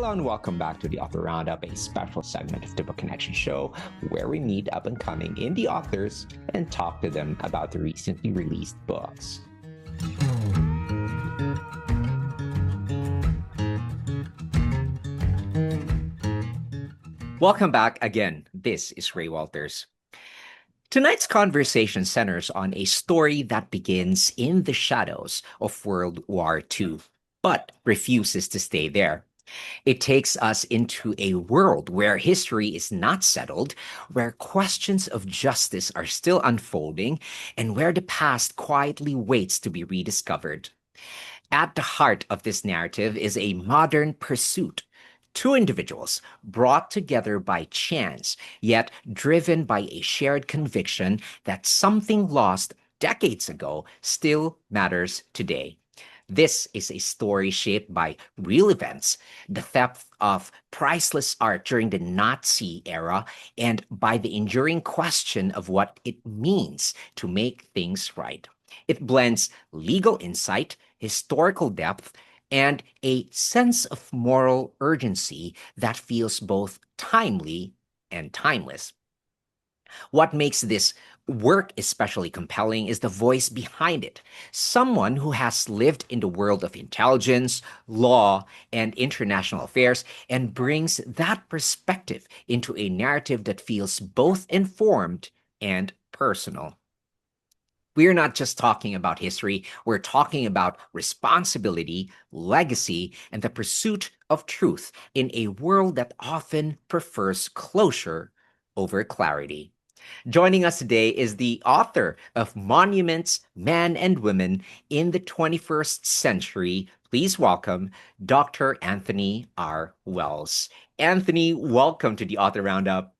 Hello and welcome back to the Author Roundup, a special segment of the Book Connection Show where we meet up and coming indie authors and talk to them about the recently released books. Welcome back again. This is Ray Walters. Tonight's conversation centers on a story that begins in the shadows of World War II, but refuses to stay there. It takes us into a world where history is not settled, where questions of justice are still unfolding, and where the past quietly waits to be rediscovered. At the heart of this narrative is a modern pursuit. Two individuals brought together by chance, yet driven by a shared conviction that something lost decades ago still matters today. This is a story shaped by real events, the theft of priceless art during the Nazi era, and by the enduring question of what it means to make things right. It blends legal insight, historical depth, and a sense of moral urgency that feels both timely and timeless. What makes this work especially compelling is the voice behind it. Someone who has lived in the world of intelligence, law, and international affairs and brings that perspective into a narrative that feels both informed and personal. We're not just talking about history, we're talking about responsibility, legacy, and the pursuit of truth in a world that often prefers closure over clarity. Joining us today is the author of Monuments, Men and Women in the 21st Century. Please welcome Dr. Anthony R. Wells. Anthony, welcome to the Author Roundup.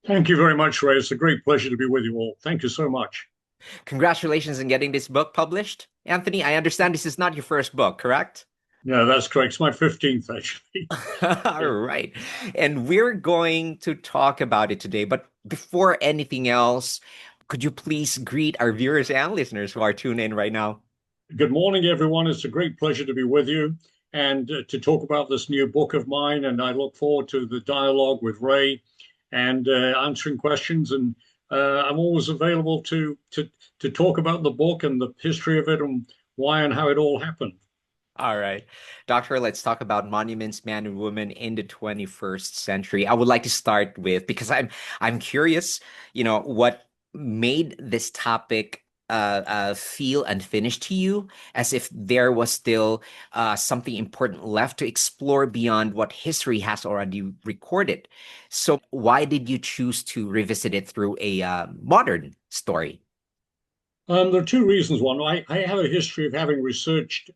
Thank you very much, Ray. It's a great pleasure to be with you all. Thank you so much. Congratulations on getting this book published. Anthony, I understand this is not your first book, correct? Yeah, that's correct. It's my 15th, actually. All right. And we're going to talk about it today. But before anything else, could you please greet our viewers and listeners who are tuned in right now? Good morning, everyone. It's a great pleasure to be with you and to talk about this new book of mine. And I look forward to the dialogue with Ray and answering questions. And I'm always available to talk about the book and the history of it and why and how it all happened. All right. Doctor, let's talk about monuments, man and woman in the 21st century. I would like to start with, because I'm curious, what made this topic feel unfinished to you, as if there was still something important left to explore beyond what history has already recorded. So why did you choose to revisit it through a modern story? There are two reasons. One, I have a history of having researched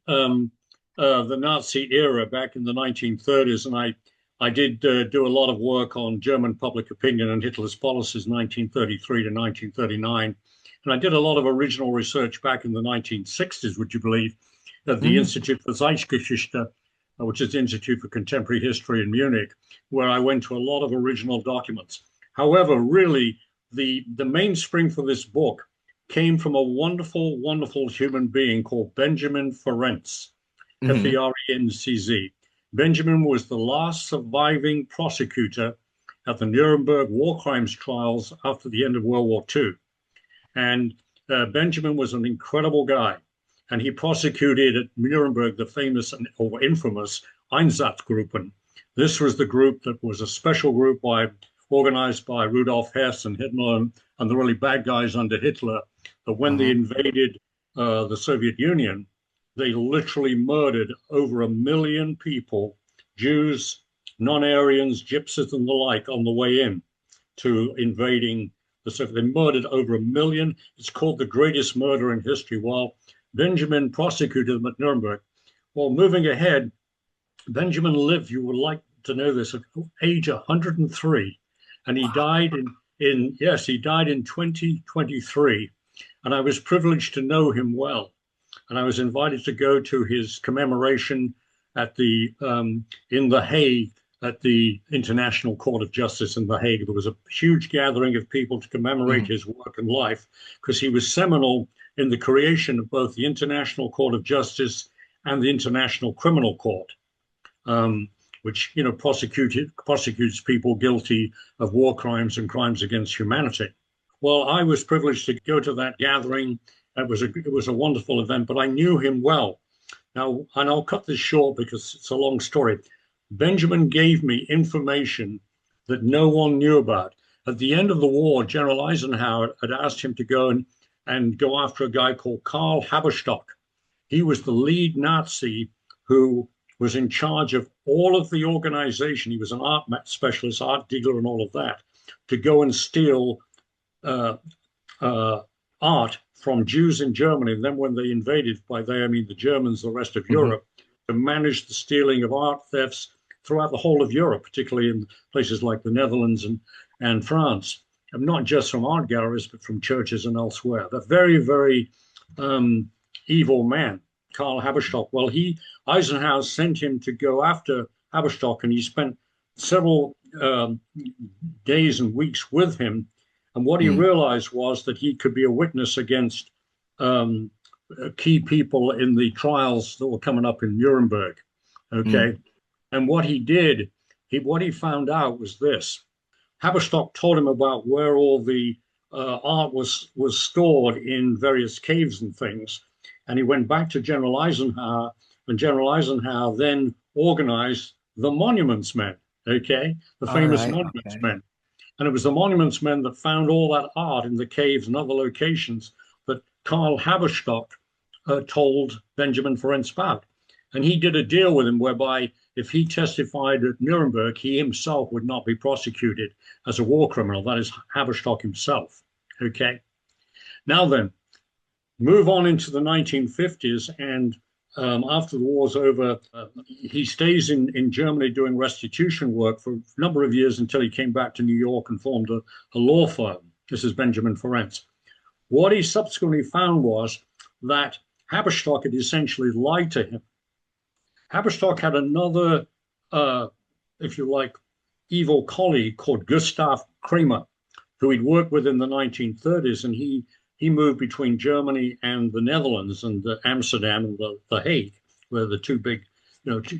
the Nazi era back in the 1930s, and I did do a lot of work on German public opinion and Hitler's policies 1933 to 1939. And I did a lot of original research back in the 1960s, would you believe, at the Institute for Zeitgeschichte, which is the Institute for Contemporary History in Munich, where I went to a lot of original documents. However, really, the mainspring for this book came from a wonderful, wonderful human being called Benjamin Ferencz. Ferencz. Benjamin was the last surviving prosecutor at the Nuremberg war crimes trials after the end of World War II. And Benjamin was an incredible guy. And he prosecuted at Nuremberg the famous or infamous Einsatzgruppen. This was the group that was a special group organized by Rudolf Hess and Hitler and the really bad guys under Hitler, that when they invaded the Soviet Union, they literally murdered over 1 million people, Jews, non-Aryans, gypsies, and the like, on the way in to invading the Soviet. They murdered over 1 million. It's called the greatest murder in history. While Benjamin prosecuted them at Nuremberg. Well, moving ahead, Benjamin lived, you would like to know this, at age 103. And he died in 2023. And I was privileged to know him well. And I was invited to go to his commemoration at in The Hague at the International Court of Justice in The Hague. There was a huge gathering of people to commemorate his work and life, because he was seminal in the creation of both the International Court of Justice and the International Criminal Court, which prosecutes people guilty of war crimes and crimes against humanity. Well, I was privileged to go to that gathering. It was a wonderful event, but I knew him well. Now, and I'll cut this short because it's a long story. Benjamin gave me information that no one knew about. At the end of the war, General Eisenhower had asked him to go and go after a guy called Karl Haberstock. He was the lead Nazi who was in charge of all of the organization. He was an art specialist, art dealer, and all of that, to go and steal uh, art from Jews in Germany. And then when they invaded, by they I mean the Germans, the rest of Europe, to manage the stealing of art thefts throughout the whole of Europe, particularly in places like the Netherlands and France, and not just from art galleries, but from churches and elsewhere. The very, very evil man, Karl Haberstock. Well, Eisenhower sent him to go after Haberstock, and he spent several days and weeks with him. And what he realized was that he could be a witness against key people in the trials that were coming up in Nuremberg. Okay. And what he did, what he found out was this. Haberstock told him about where all the art was stored in various caves and things. And he went back to General Eisenhower, and General Eisenhower then organized the Monuments Men, okay? The famous Monuments Men. And it was the Monuments Men that found all that art in the caves and other locations that Karl Haberstock told Benjamin Ferencz about. And he did a deal with him whereby if he testified at Nuremberg, he himself would not be prosecuted as a war criminal. That is Haberstock himself. Okay. Now then, move on into the 1950s, and after the war's over, he stays in Germany doing restitution work for a number of years until he came back to New York and formed a law firm. This is Benjamin Ferencz. What he subsequently found was that Haberstock had essentially lied to him. Haberstock had another, if you like, evil colleague called Gustav Kramer, who he'd worked with in the 1930s, and he moved between Germany and the Netherlands and Amsterdam and the Hague, where the two big,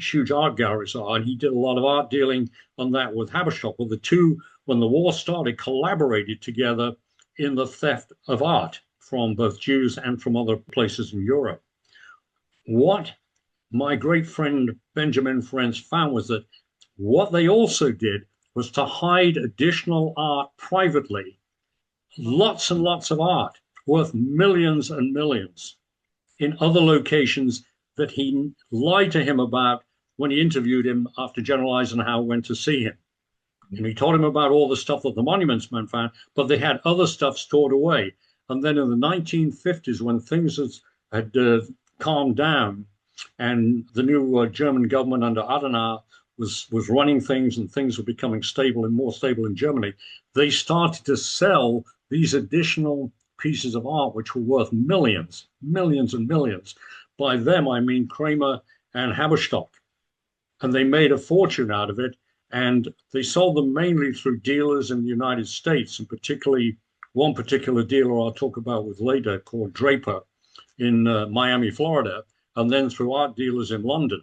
huge art galleries are. And he did a lot of art dealing on that with Haberstock. Well, the two, when the war started, collaborated together in the theft of art from both Jews and from other places in Europe. What my great friend Benjamin Ferencz found was that what they also did was to hide additional art privately, lots and lots of art worth millions and millions in other locations that he lied to him about when he interviewed him after General Eisenhower went to see him. And he told him about all the stuff that the Monuments Men found, but they had other stuff stored away. And then in the 1950s, when things had calmed down, and the new German government under Adenauer was running things, and things were becoming stable and more stable in Germany, they started to sell these additional pieces of art, which were worth millions, millions and millions. By them, I mean Kramer and Haberstock. And they made a fortune out of it. And they sold them mainly through dealers in the United States, and particularly one particular dealer I'll talk about with later called Draper in Miami, Florida, and then through art dealers in London.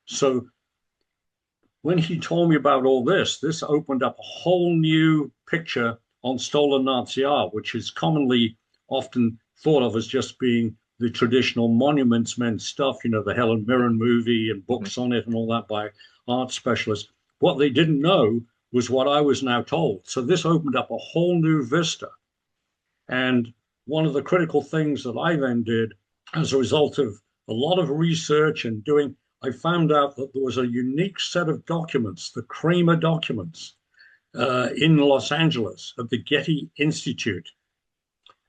So when he told me about all this opened up a whole new picture on stolen Nazi art, which is commonly often thought of as just being the traditional Monuments Men stuff, the Helen Mirren movie and books on it and all that by art specialists. What they didn't know was what I was now told. So this opened up a whole new vista. And one of the critical things that I then did as a result of a lot of research and I found out that there was a unique set of documents, the Kramer documents, in Los Angeles at the Getty Institute.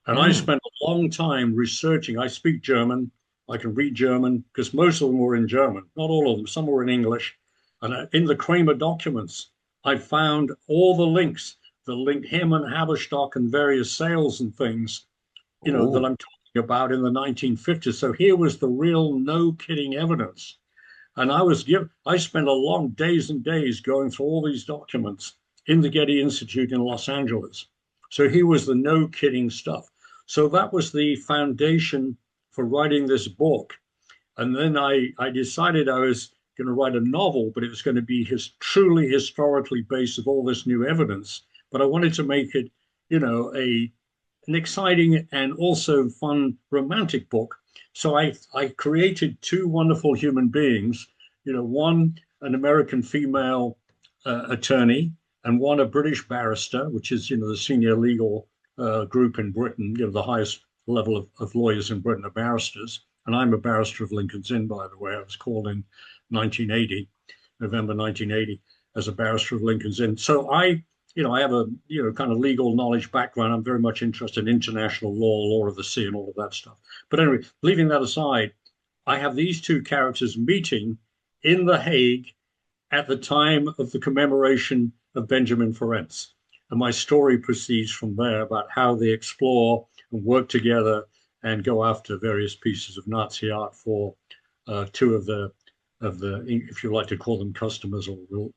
And I spent a long time researching. I speak German. I can read German because most of them were in German, not all of them. Some were in English. And in the Kramer documents, I found all the links that linked him and Haberstock and various sales and things, that I'm talking about in the 1950s. So here was the real no kidding evidence. And I spent a long days and days going through all these documents in the Getty Institute in Los Angeles. So here was the no kidding stuff. So that was the foundation for writing this book. And then I decided I was going to write a novel, but it was going to be truly historically based with all this new evidence. But I wanted to make it, a an exciting and also fun romantic book. So I created two wonderful human beings, one an American female attorney and one a British barrister, which is, the senior legal group in Britain, the highest level of lawyers in Britain are barristers. And I'm a barrister of Lincoln's Inn, by the way. I was called in 1980, November 1980, as a barrister of Lincoln's Inn. So I have a kind of legal knowledge background. I'm very much interested in international law of the sea, and all of that stuff. But anyway, leaving that aside, I have these two characters meeting in The Hague at the time of the commemoration of Benjamin Ferencz. And my story proceeds from there about how they explore and work together and go after various pieces of Nazi art for two of the, if you like to call them customers or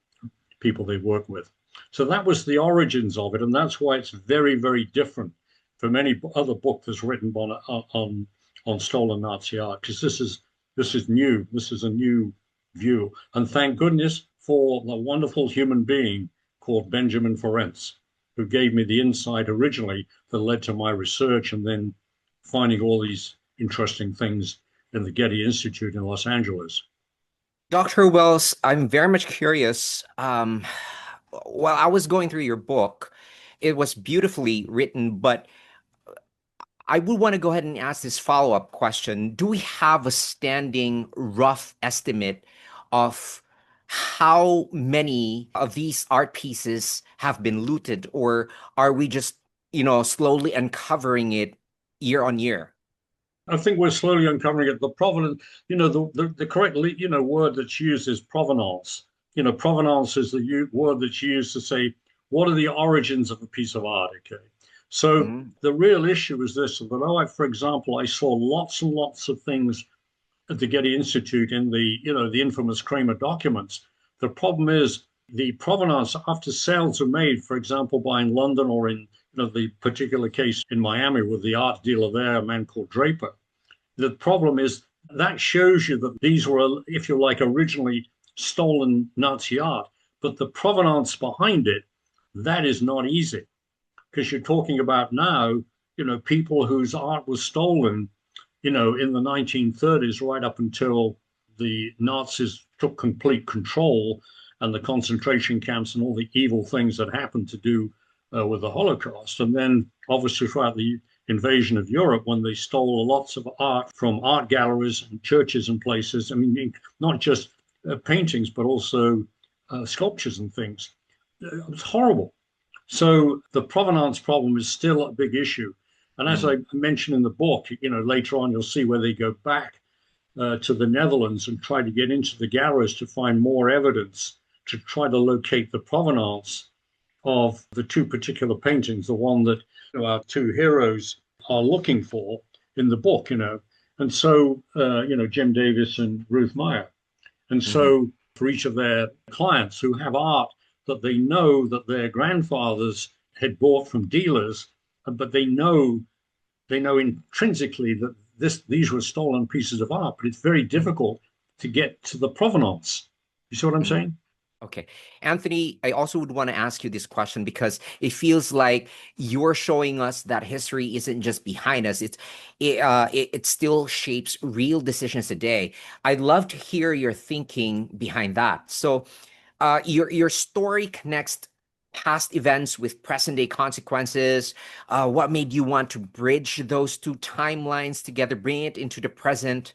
people they work with. So that was the origins of it, and that's why it's very, very different from any other book that's written on stolen Nazi art, because this is new. This is a new view, and thank goodness for the wonderful human being called Benjamin Ferencz, who gave me the insight originally that led to my research and then finding all these interesting things in the Getty Institute in Los Angeles. Dr. Wells, I'm very much curious. While I was going through your book, it was beautifully written, but I would want to go ahead and ask this follow-up question. Do we have a standing rough estimate of how many of these art pieces have been looted, or are we just, slowly uncovering it year on year? I think we're slowly uncovering it. The provenance, the correct, word that's used is provenance. Provenance is the word that's used to say, what are the origins of a piece of art? Okay. So Mhm. the real issue is this, that for example, I saw lots and lots of things at the Getty Institute in the infamous Kramer documents. The problem is the provenance after sales are made, for example, by in London or in the particular case in Miami with the art dealer there, a man called Draper. The problem is that shows you that these were, if you like, originally stolen Nazi art, but the provenance behind it, that is not easy because you're talking about now, people whose art was stolen, in the 1930s, right up until the Nazis took complete control and the concentration camps and all the evil things that happened to do with the Holocaust. And then obviously throughout the invasion of Europe, when they stole lots of art from art galleries and churches and places. I mean, not just paintings, but also sculptures and things. It was horrible. So the provenance problem is still a big issue. And as I Mhm. mentioned in the book, later on you'll see where they go back to the Netherlands and try to get into the galleries to find more evidence to try to locate the provenance of the two particular paintings, the one that our two heroes are looking for in the book, And so, Jim Davis and Ruth Meyer. And Mhm. so for each of their clients who have art that they know that their grandfathers had bought from dealers, but they know intrinsically that these were stolen pieces of art, but it's very difficult to get to the provenance. You see what I'm Mhm. saying? Okay. Anthony, I also would want to ask you this question because it feels like you're showing us that history isn't just behind us. It still shapes real decisions today. I'd love to hear your thinking behind that. So, your story connects past events with present day consequences. What made you want to bridge those two timelines together, bring it into the present?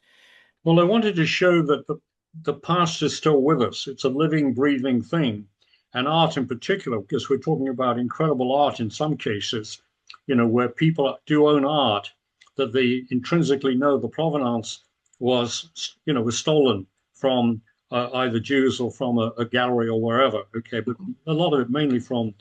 Well, I wanted to show that the past is still with us. It's a living, breathing thing. And art in particular, because we're talking about incredible art in some cases, where people do own art, that they intrinsically know the provenance was stolen from either Jews or from a gallery or wherever. Okay, but a lot of it mainly from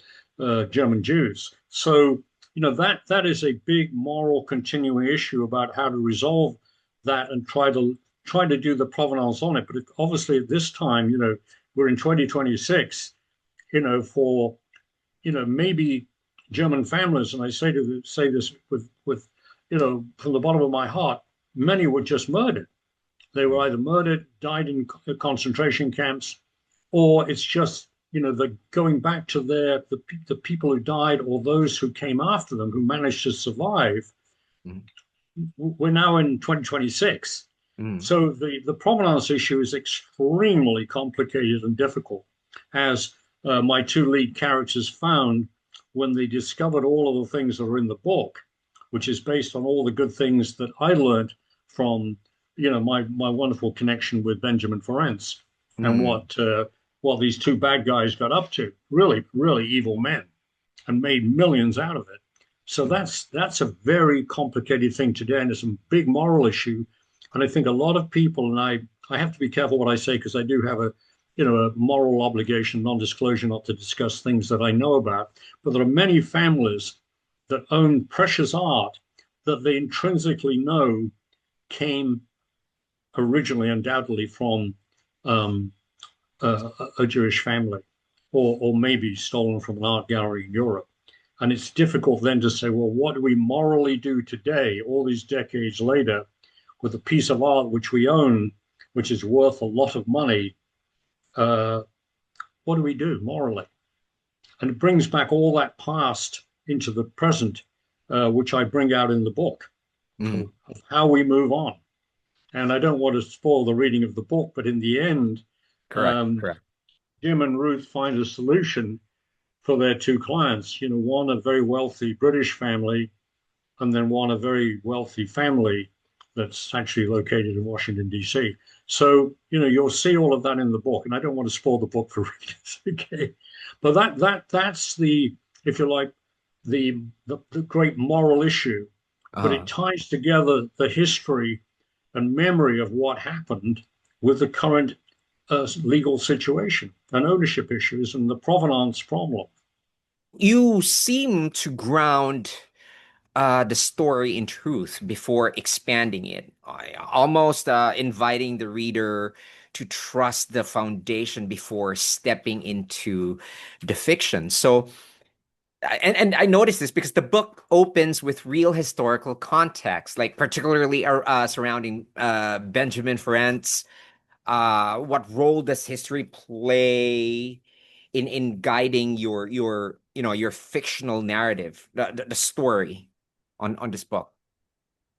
German Jews. So, that is a big moral continuing issue about how to resolve that and try to do the provenance on it. But obviously at this time, we're in 2026, for, maybe German families, and I say this with, from the bottom of my heart, many were just murdered. They were either murdered, died in concentration camps, or it's just the going back to the people who died or those who came after them who managed to survive. Mm, We're now in 2026. mm, So the provenance issue is extremely complicated and difficult, as my two lead characters found when they discovered all of the things that are in the book, which is based on all the good things that I learned from my wonderful connection with Benjamin Ferencz and mm, what these two bad guys got up to. Really, really evil men, and made millions out of it. So mm. that's a very complicated thing today, and it's a big moral issue. And I think a lot of people, and I have to be careful what I say because I do have a moral obligation, non-disclosure, not to discuss things that I know about. But there are many families that own precious art that they intrinsically know came originally, undoubtedly, from um, a Jewish family, or maybe stolen from an art gallery in Europe. And it's difficult then to say, well, what do we morally do today, all these decades later, with a piece of art which we own, which is worth a lot of money? Uh, what do we do morally? And it brings back all that past into the present, which I bring out in the book Mm. of how we move on. And I don't want to spoil the reading of the book, but in the end, Correct, um, correct. Jim and Ruth find a solution for their two clients. One a very wealthy British family, and then one a very wealthy family that's actually located in Washington, D.C. So, you'll see all of that in the book. And I don't want to spoil the book for readers, okay? But that's the, if you like, the great moral issue. But Uh, it ties together the history and memory of what happened with the current legal situation and ownership issues and the provenance problem. you seem to ground the story in truth before expanding it, almost inviting the reader to trust the foundation before stepping into the fiction. So, and I noticed this because the book opens with real historical context, like particularly surrounding Benjamin Ferencz. What role does history play in guiding your fictional narrative, the story on this book?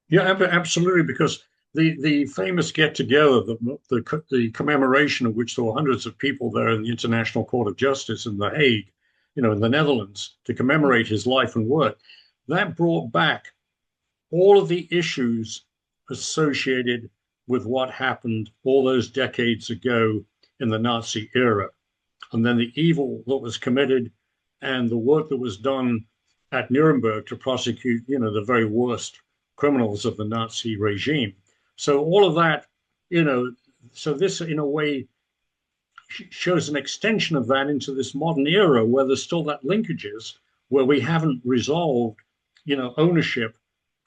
Yeah, absolutely. Because the famous get together, the commemoration of which there were hundreds of people there in the International Court of Justice in The Hague, in the Netherlands, to commemorate his life and work, that brought back all of the issues associated with what happened all those decades ago in the Nazi era, and then the evil that was committed and the work that was done at Nuremberg to prosecute, the very worst criminals of the Nazi regime. So all of that, you know, so this in a way shows an extension of that into this modern era where there's still that linkages where we haven't resolved, ownership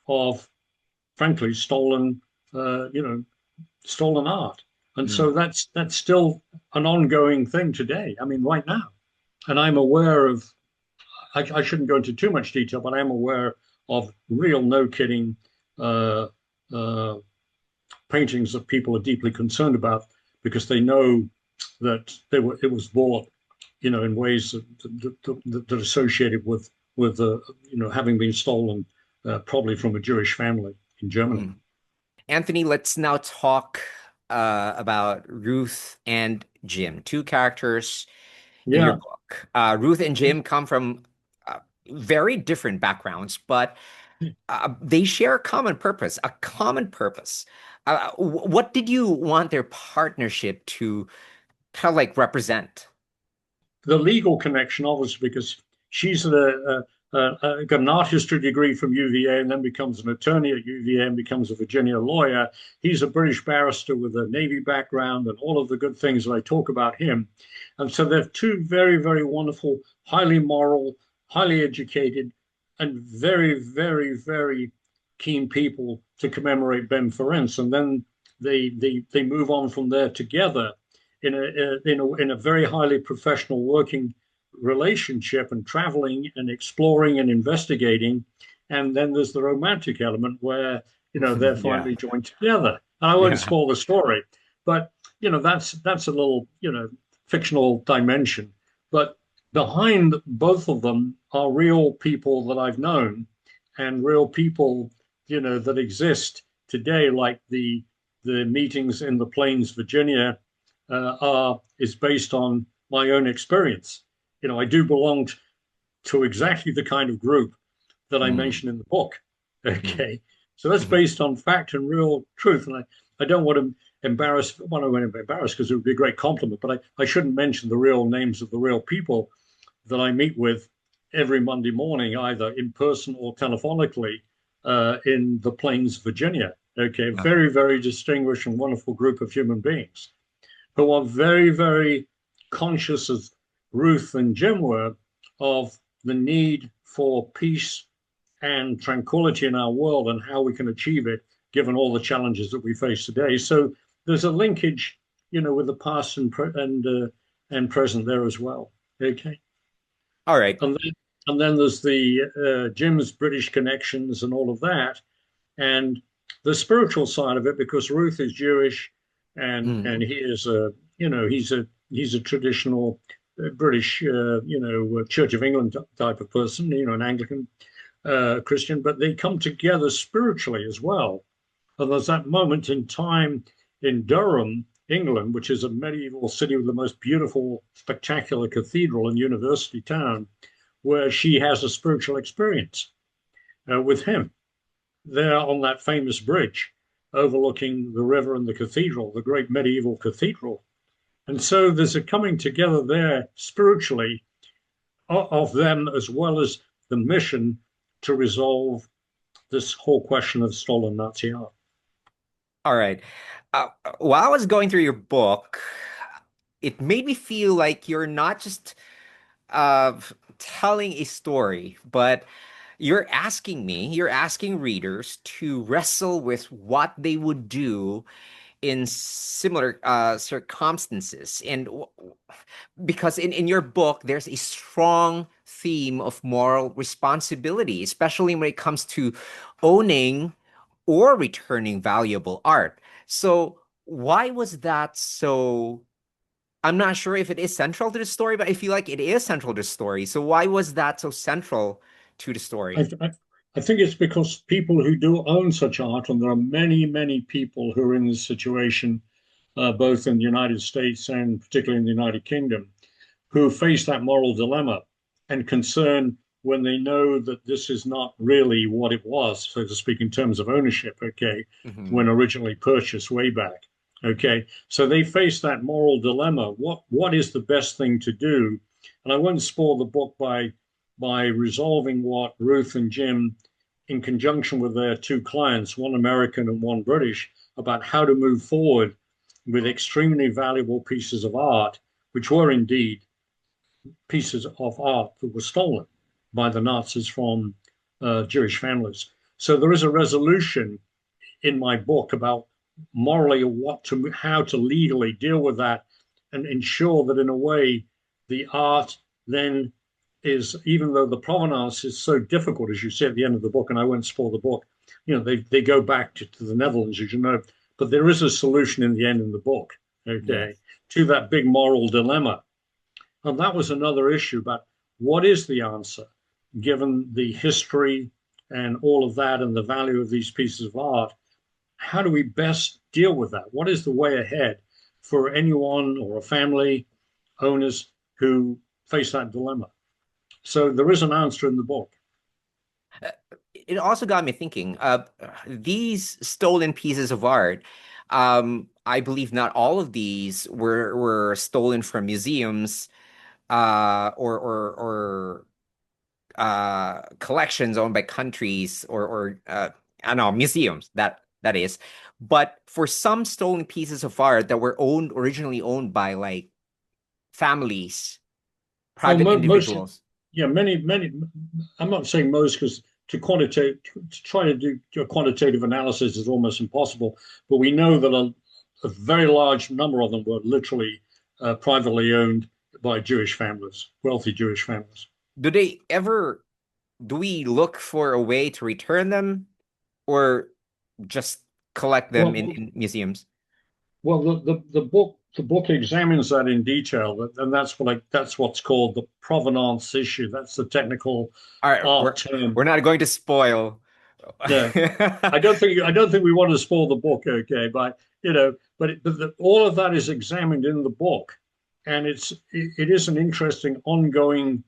of, frankly, stolen art. And so Mm. that's still an ongoing thing today. I mean, right now. And I'm aware of, I shouldn't go into too much detail, but I am aware of real, no kidding, uh, uh, paintings that people are deeply concerned about because they know that it was bought, in ways that associated with having been stolen, probably from a Jewish family in Germany. Mm. Anthony, let's now talk about Ruth and Jim, two characters in your Yeah, book. Ruth and Jim come from very different backgrounds, but they share a common purpose, a common purpose. What did you want their partnership to kind of like represent? the legal connection, obviously, because she's got an art history degree from UVA and then becomes an attorney at UVA and becomes a Virginia lawyer. He's a British barrister with a Navy background and all of the good things that I talk about him. And so they're two very, very wonderful, highly moral, highly educated, and very, very, very keen people to commemorate Ben Ferencz. And then they move on from there together in a very highly professional working relationship and traveling and exploring and investigating. And then there's the romantic element where they're Yeah. finally joined together. And I won't Yeah. spoil the story, but that's a little fictional dimension. But behind both of them are real people that I've known, and real people that exist today, like the meetings in the Plains, Virginia, are is based on my own experience. I do belong to exactly the kind of group that I Mm, mentioned in the book. mm, Okay. So that's mhm. based on fact and real truth. And I don't want to embarrass, well, I want to embarrass because it would be a great compliment, but I shouldn't mention the real names of the real people that I meet with every Monday morning, either in person or telephonically in the Plains, Virginia. Okay. Yeah. Very, very distinguished and wonderful group of human beings who are very, very conscious, as Ruth and Jim were, of the need for peace and tranquility in our world and how we can achieve it given all the challenges that we face today. So there's a linkage, with the past and present there as well. Okay, All right. and then there's the Jim's British connections and all of that, and the spiritual side of it because Ruth is Jewish, and Mm. he is he's a traditional British Church of England type of person, an Anglican Christian, but they come together spiritually as well. And there's that moment in time in Durham, England, which is a medieval city with the most beautiful, spectacular cathedral and university town, where she has a spiritual experience with him there on that famous bridge overlooking the river and the cathedral, the great medieval cathedral. And so there's a coming together there spiritually of them as well as the mission to resolve this whole question of stolen Nazi art. All right. Uh, while I was going through your book, it made me feel like you're not just uh, telling a story, but you're asking readers to wrestle with what they would do in similar circumstances. And because in your book, there's a strong theme of moral responsibility, especially when it comes to owning or returning valuable art. So, why was that so? I'm not sure if it is central to the story, but I feel like it is central to the story. So, why was that so central to the story? I, I, I think it's because people who do own such art, and there are many, many people who are in this situation, both in the United States and particularly in the United Kingdom, who face that moral dilemma and concern when they know that this is not really what it was, so to speak, in terms of ownership, okay, Hmm. when originally purchased way back. Okay. So they face that moral dilemma. What is the best thing to do? And I won't spoil the book by resolving what Ruth and Jim, in conjunction with their two clients, one American and one British, about how to move forward with extremely valuable pieces of art, which were indeed pieces of art that were stolen by the Nazis from Jewish families. So there is a resolution in my book about morally how to legally deal with that and ensure that in a way the art then is, even though the provenance is so difficult, as you say at the end of the book, and I won't spoil the book, they go back to the Netherlands, as you know, but there is a solution in the end in the book, Yes. okay, to that big moral dilemma. And that was another issue about what is the answer, given the history and all of that and the value of these pieces of art. How do we best deal with that? What is the way ahead for anyone or a family, owners who face that dilemma? So there is an answer in the book. Uh, It also got me thinking, these stolen pieces of art, I believe not all of these were stolen from museums, or collections owned by countries or I don't know, museums, that is. But for some stolen pieces of art that were originally owned by like families, Oh, private most, individuals. yeah, many. I'm not saying most because to try to do a quantitative analysis is almost impossible. But we know that a very large number of them were literally privately owned by Jewish families, wealthy Jewish families. Do they ever do we look for a way to return them or just collect them Well, in museums? well, the book examines that in detail, and that's what's called the provenance issue. That's the technical All right, art term. we're not going to spoil. No, I don't think we want to spoil the book, okay? But all of that is examined in the book, and it is an interesting ongoing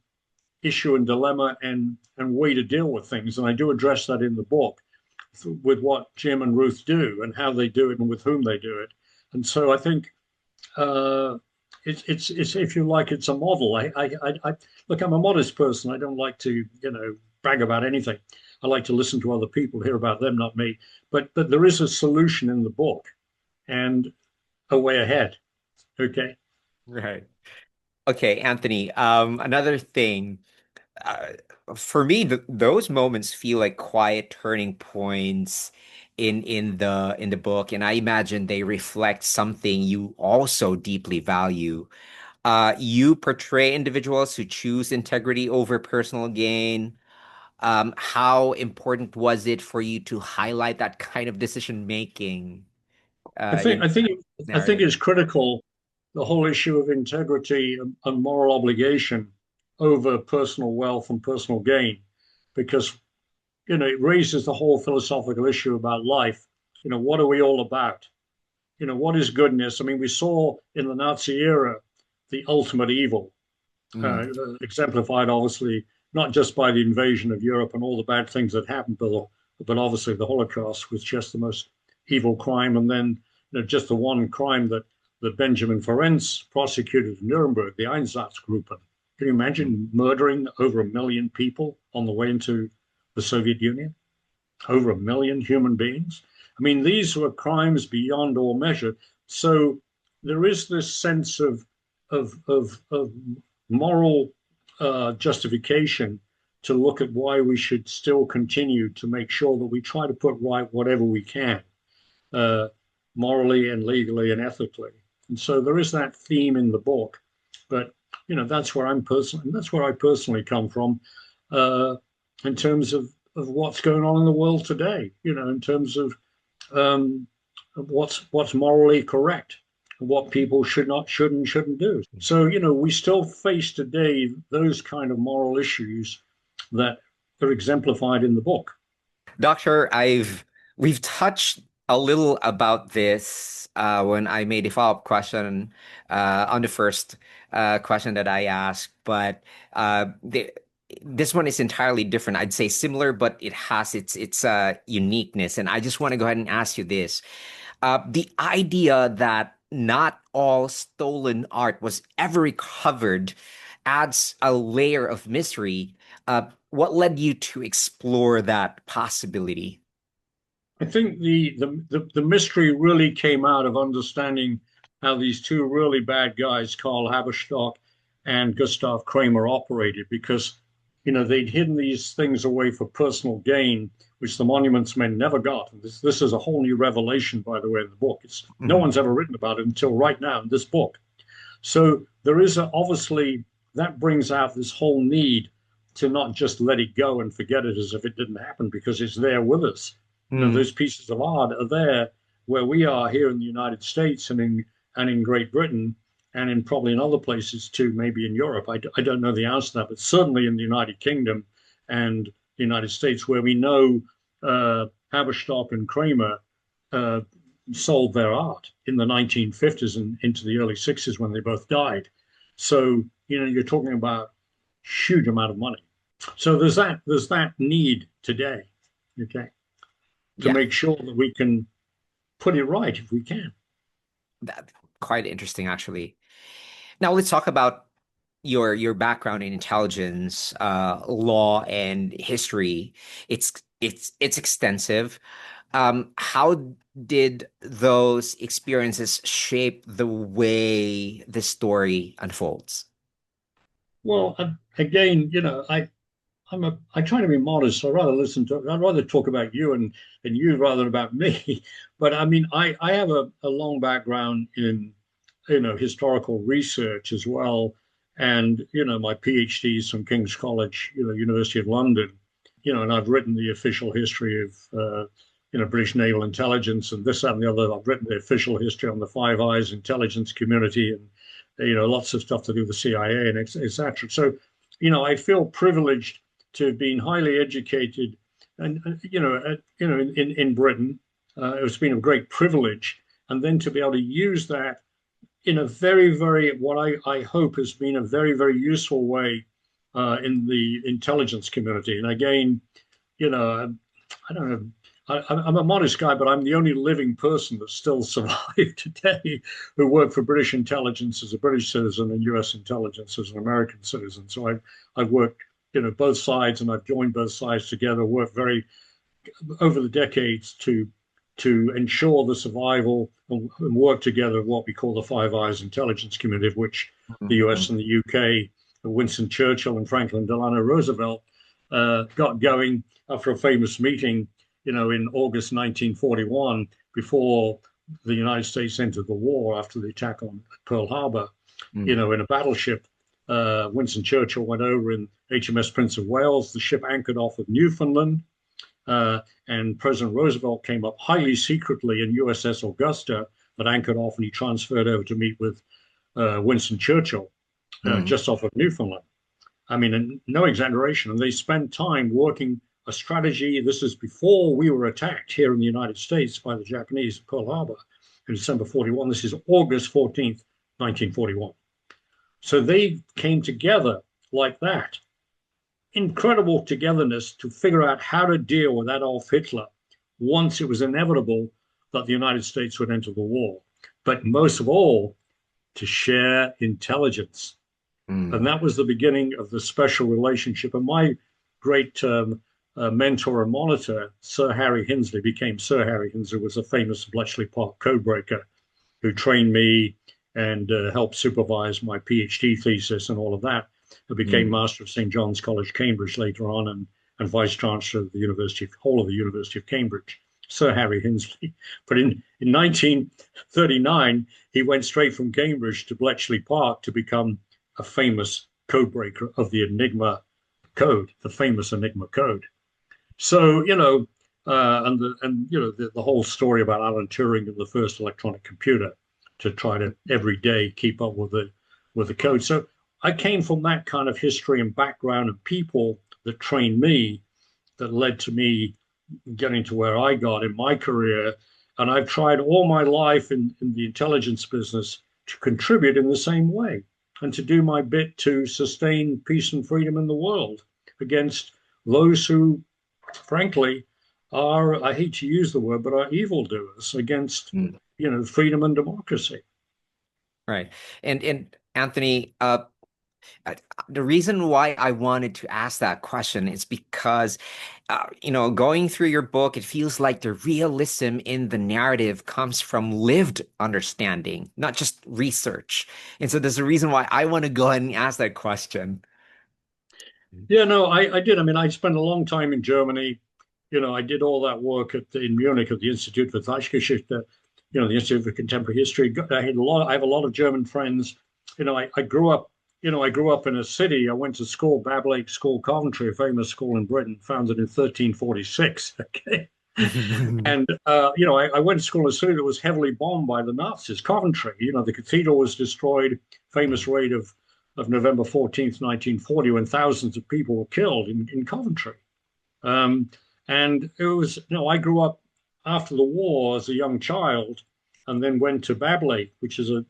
issue and dilemma and way to deal with things, and I do address that in the book with what Jim and Ruth do and how they do it and with whom they do it. And so I think uh, it's if you like, it's a model. I look, I'm a modest person. I don't like to brag about anything. I like to listen to other people, hear about them, not me. But there is a solution in the book and a way ahead. Okay. Right. Okay, Anthony. Another thing. uh, for me, those moments feel like quiet turning points in the book, and I imagine they reflect something you also deeply value. You portray individuals who choose integrity over personal gain. How important was it for you to highlight that kind of decision making I think in I think I think narrative? it's critical the whole issue of integrity and moral obligation over personal wealth and personal gain, because it raises the whole philosophical issue about life. What are we all about? What is goodness? I mean, we saw in the Nazi era the ultimate evil, Mm, exemplified obviously not just by the invasion of Europe and all the bad things that happened, but obviously the Holocaust was just the most evil crime. And then just the one crime that Benjamin Ferencz prosecuted in Nuremberg, the Einsatzgruppen. Can you mm, imagine murdering over 1 million people on the way into the Soviet Union? Over 1 million human beings. I mean, these were crimes beyond all measure. So there is this sense of moral justification to look at why we should still continue to make sure that we try to put right whatever we can, uh, morally and legally and ethically. And so there is that theme in the book. But that's where I personally come from, uh, in terms of what's going on in the world today. In terms um, of what's morally correct, what people shouldn't do. So we still face today those kind of moral issues that are exemplified in the book. Doctor, we've touched a little about this when I made a follow-up question on the first question that I asked, but this one is entirely different. I'd say similar, but it has its uniqueness. And I just want to go ahead and ask you this: the idea that not all stolen art was ever recovered adds a layer of mystery. What led you to explore that possibility? I think the mystery really came out of understanding how these two really bad guys, Karl Haberstock and Gustav Kramer, operated, because they'd hidden these things away for personal gain, which the monuments men never got. And this is a whole new revelation, by the way, in the book. No Mhm. one's ever written about it until right now in this book. So there is obviously that brings out this whole need to not just let it go and forget it as if it didn't happen, because it's there with us. Mm. Those pieces of art are there where we are here in the United States and in Great Britain and in probably in other places too, maybe in Europe. I don't know the answer to that, but certainly in the United Kingdom and the United States, where we know Haberstock and Kramer uh, sold their art in the 1950s and into the early 60s when they both died. So, you're talking about huge amount of money. So there's that need today, okay, to Yeah, make sure that we can put it right if we can. that quite interesting actually. Now let's talk about your background in intelligence, law, and history. It's extensive. How did those experiences shape the way the story unfolds? Well, again, I try to be modest. I'd rather talk about you and you rather than about me. But I mean, I have a long background in historical research as well, and my PhD is from King's College, University of London, and I've written the official history of British naval intelligence and this, that, and the other. I've written the official history on the Five Eyes intelligence community and, lots of stuff to do with the CIA and etc. So, I feel privileged to have been highly educated and, in Britain. It's been a great privilege. And then to be able to use that in a very, very, what I hope has been a very, very useful way in the intelligence community. And again, I don't know. I'm a modest guy, but I'm the only living person that still survived today who worked for British intelligence as a British citizen and U.S. intelligence as an American citizen. So I've worked, both sides, and I've joined both sides together. Worked very over the decades to ensure the survival and work together what we call the Five Eyes intelligence community, of which the US and the UK, Winston Churchill and Franklin Delano Roosevelt got going after a famous meeting, in August 1941, before the United States entered the war after the attack on Pearl Harbor. In a battleship. Winston Churchill went over in HMS Prince of Wales. The ship anchored off of Newfoundland. And President Roosevelt came up highly secretly in USS Augusta that anchored off, and he transferred over to meet with Winston Churchill just off of Newfoundland. I mean, no exaggeration. And they spent time working a strategy. This is before we were attacked here in the United States by the Japanese at Pearl Harbor in December 41. This is August 14th, 1941. So they came together like that. Incredible togetherness to figure out how to deal with Adolf Hitler once it was inevitable that the United States would enter the war. But most of all, to share intelligence. And that was the beginning of the special relationship. And my great mentor and monitor, Sir Harry Hinsley, became Sir Harry Hinsley, was a famous Bletchley Park codebreaker who trained me and helped supervise my PhD thesis and all of that. I became Master of St. John's College, Cambridge later on, and Vice Chancellor of the whole of the University of Cambridge, Sir Harry Hinsley. But in 1939, he went straight from Cambridge to Bletchley Park to become a famous codebreaker of the Enigma code, the famous Enigma code. So, the whole story about Alan Turing and the first electronic computer to try to every day keep up with the code. So I came from that kind of history and background and people that trained me, that led to me getting to where I got in my career. And I've tried all my life in the intelligence business to contribute in the same way and to do my bit to sustain peace and freedom in the world against those who, frankly, are, I hate to use the word, but are evildoers against, freedom and democracy. Right. And Anthony, the reason why I wanted to ask that question is because, going through your book, it feels like the realism in the narrative comes from lived understanding, not just research. And so there's a reason why I want to go ahead and ask that question. Yeah, no, I did. I mean, I spent a long time in Germany. I did all that work in Munich at the Institute for Zeitgeschichte, the Institute for Contemporary History. I have a lot of German friends. I grew up in a city. I went to school, Bablake School, Coventry, a famous school in Britain, founded in 1346. Okay. And, I went to school in a city that was heavily bombed by the Nazis, Coventry. The cathedral was destroyed, famous raid of November 14th, 1940, when thousands of people were killed in Coventry. And it was, I grew up after the war as a young child, and then went to Bablake, which is a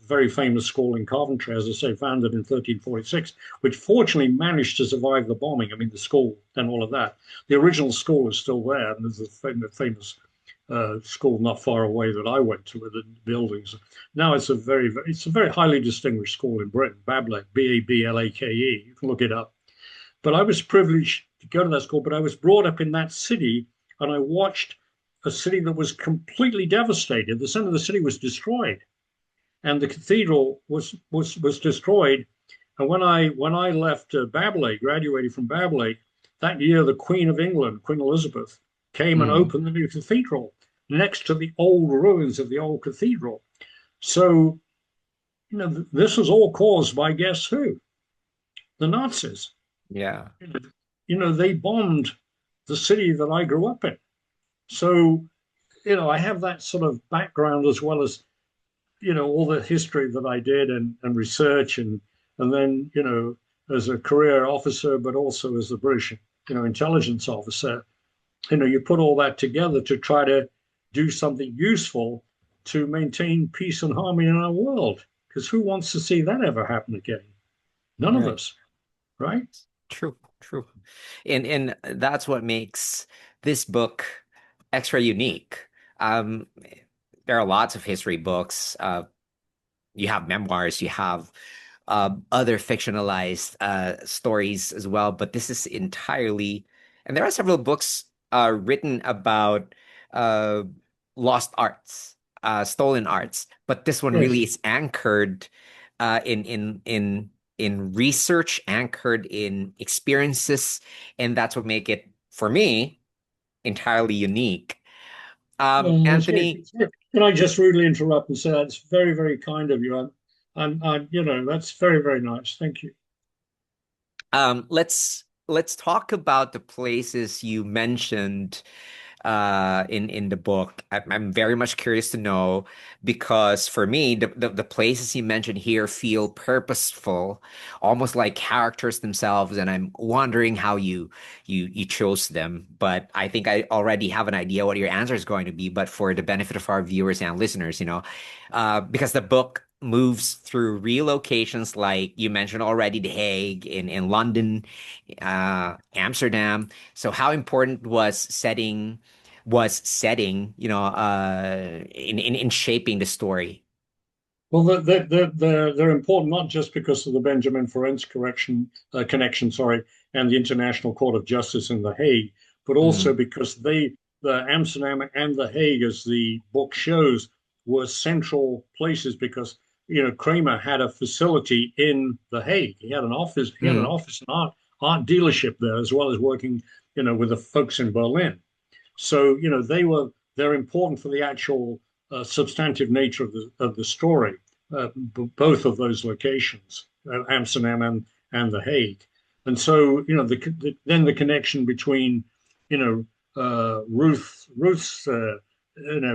very famous school in Coventry, as I say, founded in 1346, which fortunately managed to survive the bombing. I mean, the school and all of that. The original school is still there, and there's a famous school not far away that I went to with the buildings. Now it's a very highly distinguished school in Britain, Bablake, Bablake. You can look it up. But I was privileged to go to that school, but I was brought up in that city, and I watched a city that was completely devastated. The center of the city was destroyed, and the cathedral was destroyed. And when I left Bablake, graduated from Bablake, that year the Queen of England, Queen Elizabeth, came and opened the new cathedral next to the old ruins of the old cathedral. So, this was all caused by, guess who? The Nazis. Yeah. They bombed the city that I grew up in. So, I have that sort of background as well as, all the history that I did and research and then, as a career officer, but also as a British, intelligence officer, you put all that together to try to do something useful to maintain peace and harmony in our world. Because who wants to see that ever happen again? None of Right. us, right? True, true. And that's what makes this book extra unique. Um, there are lots of history books. You have memoirs, you have other fictionalized stories as well, but this is entirely, and there are several books written about uh, lost arts, stolen arts, but this one Yes. really is anchored in research, anchored in experiences, and that's what make it for me entirely unique. Well, Anthony, can I just rudely interrupt and say that's very, very kind of you? That's very, very nice. Thank you. let's talk about the places you mentioned in the book. I'm very much curious to know because for me, the places you mentioned here feel purposeful, almost like characters themselves, and I'm wondering how you chose them. But I think I already have an idea what your answer is going to be. But for the benefit of our viewers and listeners, because the book moves through real locations like you mentioned already, The Hague, in London, Amsterdam. So how important was setting, in shaping the story. Well, they're important not just because of the Benjamin Ferencz connection, sorry, and the International Court of Justice in The Hague, but also Mm, because the Amsterdam and The Hague, as the book shows, were central places because Kramer had a facility in The Hague. He had an office. He had an mm, office and art dealership there, as well as working, with the folks in Berlin. So they're important for the actual substantive nature of the story, both of those locations, Amsterdam and The Hague. And so then the connection between Ruth's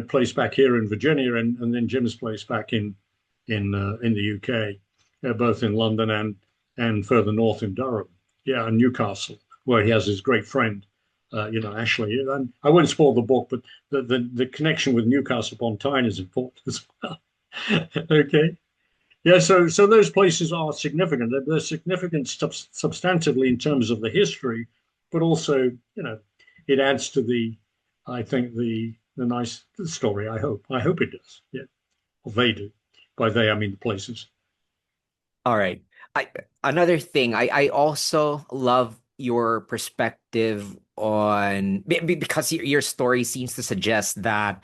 place back here in Virginia and then Jim's place back in the UK, both in London and further north in Durham, yeah, and Newcastle, where he has his great friend Ashley. And I won't spoil the book, but the connection with Newcastle upon Tyne is important as well. Okay. Yeah, so those places are significant. They're significant substantively in terms of the history, but also, it adds to I think the nice story. I hope it does. Yeah, or they do. By they, I mean the places. all right. I Another thing, I also love your perspective on because your story seems to suggest that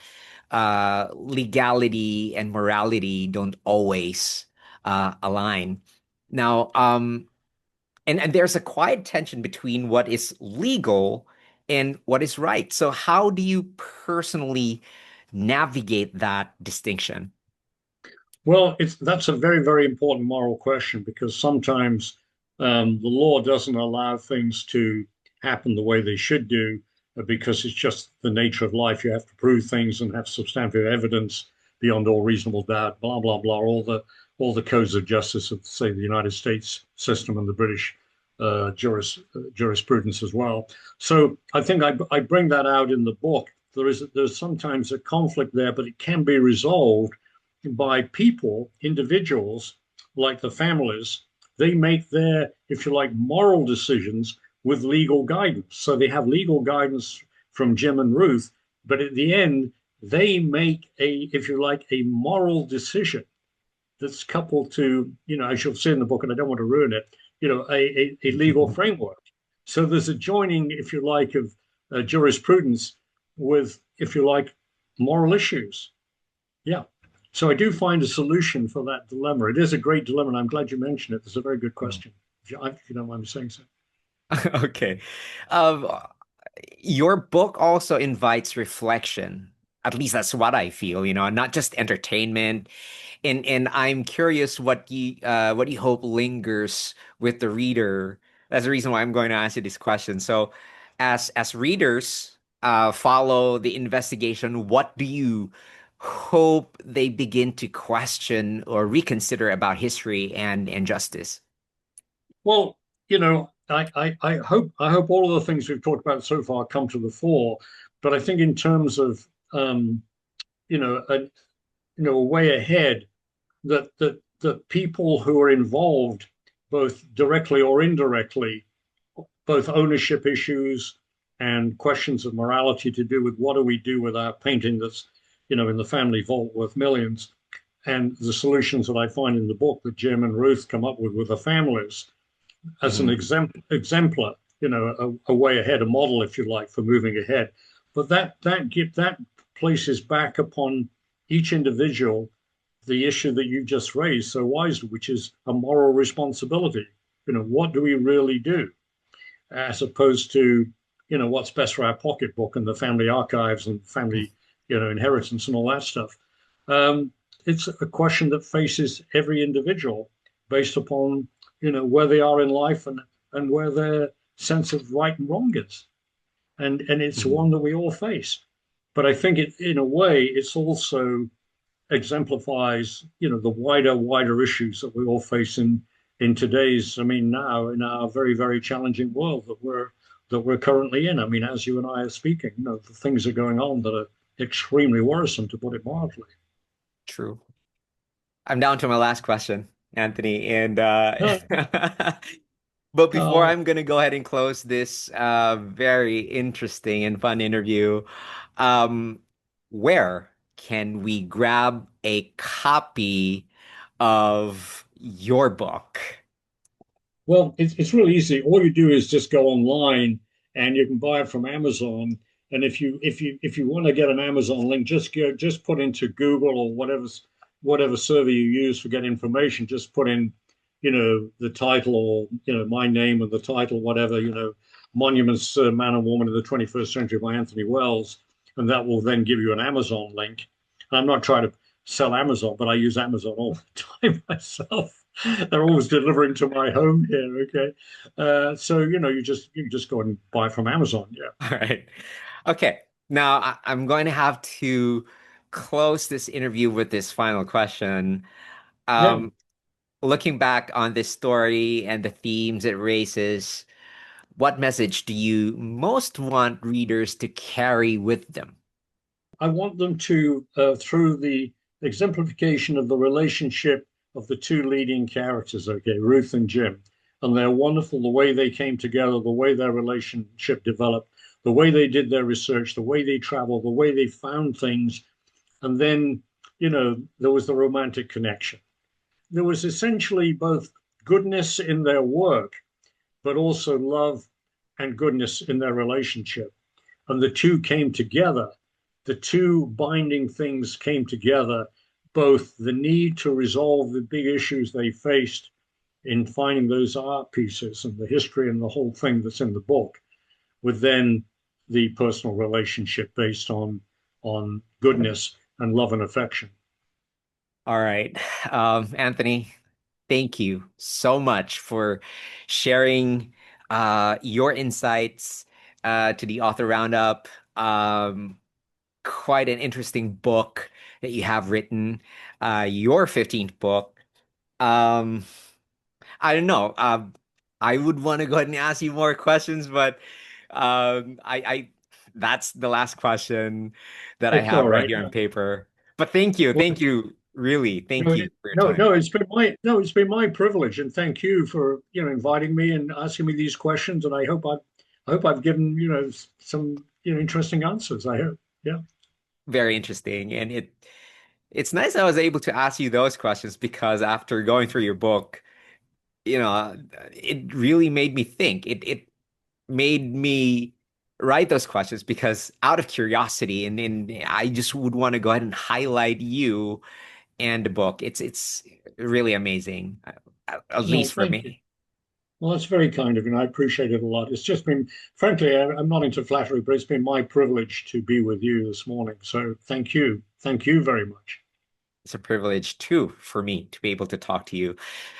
legality and morality don't always align. Now, and there's a quiet tension between what is legal and what is right. So how do you personally navigate that distinction? Well, that's a very, very important moral question because sometimes the law doesn't allow things to happen the way they should do because it's just the nature of life. You have to prove things and have substantive evidence beyond all reasonable doubt. Blah blah blah. All the codes of justice of, say, the United States system and the British jurisprudence as well. So I think I bring that out in the book. There's sometimes a conflict there, but it can be resolved by people, individuals, like the families. They make their, if you like, moral decisions with legal guidance. So they have legal guidance from Jim and Ruth, but at the end, they make if you like, a moral decision that's coupled to, as you'll see in the book, and I don't want to ruin it, a legal framework. So there's a joining, if you like, of jurisprudence with, if you like, moral issues. Yeah. So I do find a solution for that dilemma. It is a great dilemma, and I'm glad you mentioned it. It's a very good question, if you don't mind me saying so. Okay. Um, your book also invites reflection. At least that's what I feel, not just entertainment. And I'm curious what you hope lingers with the reader. That's the reason why I'm going to ask you this question. So as readers, follow the investigation, what do you hope they begin to question or reconsider about history and justice? Well, I hope all of the things we've talked about so far come to the fore. But I think in terms of you know, a, a way ahead, that people who are involved, both directly or indirectly, both ownership issues and questions of morality to do with what do we do with our painting that's, in the family vault worth millions, and the solutions that I find in the book that Jim and Ruth come up with the families as an Mhm. exemplar, a way ahead, a model, if you like, for moving ahead. But that places back upon each individual the issue that you just raised so wisely, which is a moral responsibility. What do we really do, as opposed to, what's best for our pocketbook and the family archives and family, inheritance and all that stuff. Um, it's a question that faces every individual based upon, where they are in life and where their sense of right and wrong is. And it's one Mhm. that we all face. But I think in a way, it's also exemplifies, the wider issues that we all face in today's, I mean, now in our very, very challenging world that we're currently in. I mean, as you and I are speaking, the things are going on that are extremely worrisome, to put it mildly. True. I'm down to my last question, Anthony, and Uh, but before uh, I'm gonna go ahead and close this very interesting and fun interview, um, where can we grab a copy of your book? well, it's really easy. All you do is just go online and you can buy it from Amazon. And if you want to get an Amazon link, just put into Google or whatever server you use for getting information. Just put in, the title or my name and the title, whatever, Monuments, Man and Woman in the 21st Century by Anthony Wells, and that will then give you an Amazon link. And I'm not trying to sell Amazon, but I use Amazon all the time myself. They're always delivering to my home here. Okay, so you just go and buy from Amazon. Yeah, All right. Okay. Now I'm going to have to close this interview with this final question. yeah. Um, Looking back on this story and the themes it raises, what message do you most want readers to carry with them? I want them to, through the exemplification of the relationship of the two leading characters. Okay, Ruth and Jim, and they're wonderful. The way they came together, the way their relationship developed, the way they did their research, the way they traveled, the way they found things, and then there was the romantic connection. There was essentially both goodness in their work, but also love and goodness in their relationship. And the two came together. The two binding things came together, both the need to resolve the big issues they faced in finding those art pieces and the history and the whole thing that's in the book, with then the personal relationship based on goodness and love and affection. All right. Anthony, thank you so much for sharing your insights to the author roundup. Um, Quite an interesting book that you have written, your 15th book. Um, I don't know. I would want to go ahead and ask you more questions, but I that's the last question that I It's have all right right. here on Yeah. paper. But Well, thank you, really, thank no, you for your no, time. no. It's been my privilege, and thank you for inviting me and asking me these questions. And I hope I've given some interesting answers. I hope. Yeah. Very interesting, and it's nice I was able to ask you those questions because after going through your book, it really made me think. It made me write those questions because out of curiosity, and I just would want to go ahead and highlight you and the book. It's really amazing, at Well, least for thank you. me. Well, that's very kind of you, and I appreciate it a lot. It's just been, frankly, I'm not into flattery, but it's been my privilege to be with you this morning. So thank you very much. It's a privilege too for me to be able to talk to you.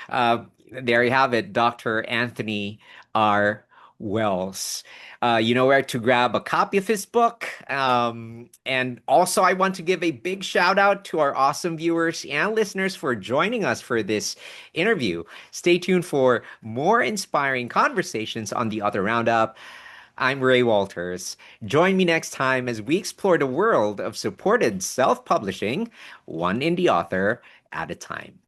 There you have it, Dr. Anthony R. Wells. You know where to grab a copy of his book. And also, I want to give a big shout out to our awesome viewers and listeners for joining us for this interview. Stay tuned for more inspiring conversations on the other roundup. I'm Ray Walters. Join me next time as we explore the world of supported self publishing, one indie author at a time.